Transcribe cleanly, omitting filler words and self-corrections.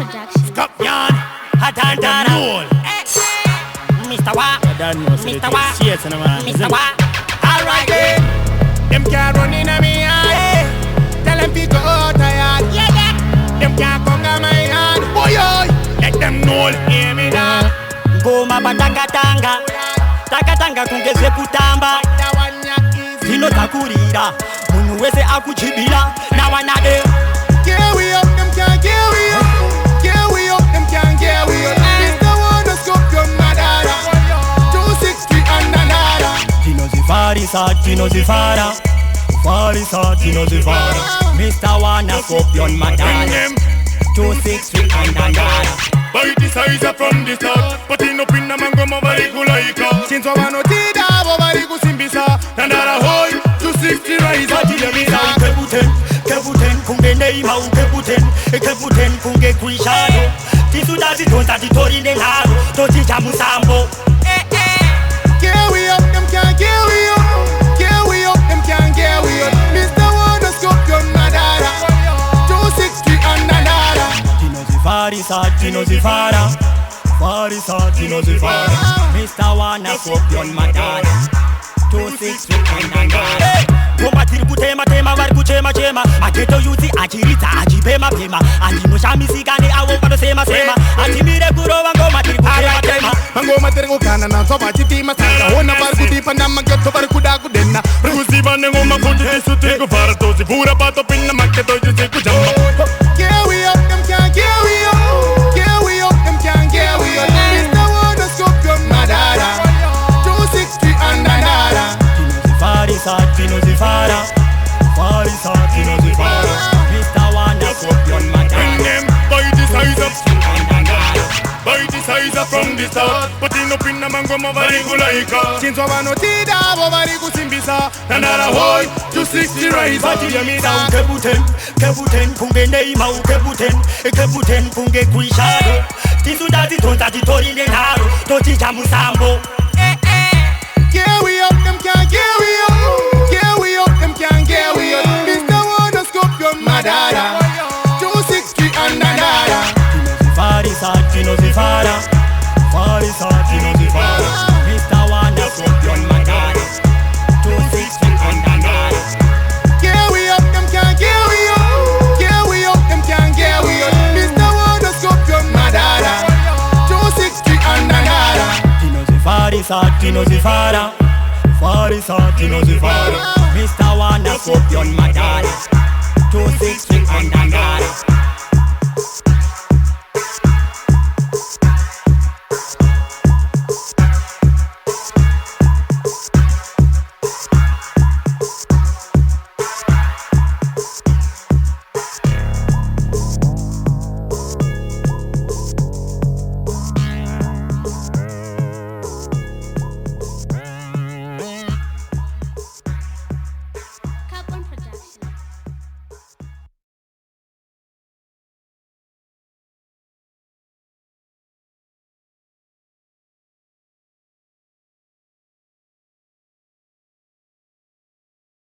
Scorpion, Hadantara, Mr. Wa, Mr. Wa, Mr. Wa. Alright then, them can't run in a me yard. Tell them to go out tired. Them can't come to my yard. Boy, let them know, hear me now. Goma batakatanga, takatanga kungeze kutamba. Zino takurira, munu wese akuchibira. Now another. Carry up, them can't carry up. Carry up, them can't carry up. Mr. Wanna Scorpion Madara 260 and another. Tino Zifarisa, Tino Zifara. Farisa, Tino Zifara. Mr. Wanna Scorpion Madara 260 and another. By the size from the start, but in up in the mango mavarikulaika. Since I wanna tida, Bobariku Simbisa. Nandara hoy, 260 rise at the Misa Kebuten kunge neima Kebuten kunge kuishado Tisuda zitonta titori nengaro Tochicha musambo Carry up, them can't carry up. Carry up, them can't carry up. Mr. Wanna Scorpion Madara 260 and another. Tino Zifarisa, Tino Zifara. Farisa, Tino Zifara. Mr. Wanna Scorpion Madara 260 and another. Goma tiri kutema vari kuchema Mageto yuti achirita achipema pema Andino shamisikane awo pano sema Atimire kurova ngoma tiri kutema Mangoma tiri kukana na soba chitima Sasa hona vari kutipa na mageto vari kudakudena Rukusiba ngoma kuti tisuti kufara tozi Pura pato pinna maketo yuti kujamba. Carry up, them can't carry up. Carry up, them can't carry up. Mr. Wanna Scorpion Madara 260 and another. Farisa, Tino Zifara. Farisa, Tino Zifara. Mr. Wanna Scorpion Madara. By the size up, by the size from the start, but in up in the mango mavarikulaika. Since I wanna tida, Bobariku Simbisa. Nandara hoy, 260 rise at the Misa Kebuten kunge neima Kebuten kunge kuishado Tisuda zitonta titori nengaro Tochicha musambo. Carry up, them can't carry up. Carry up, them can't carry up. Mr. Wanna Scorpion Madara 260 and another. Farisa, Tino Zifara. Farisa, Tino Zifara. Mr. Wanna Scorpion Madara 260 and another. Carry up, them can't carry up. Carry up, them can't carry up. Mr. Wanna Scorpion Madara 260 and another. Tino Zifarisa, Tino Zifara. Farisa, Tino Zifara. Mr. Wanna Scorpion Madara 260 and another.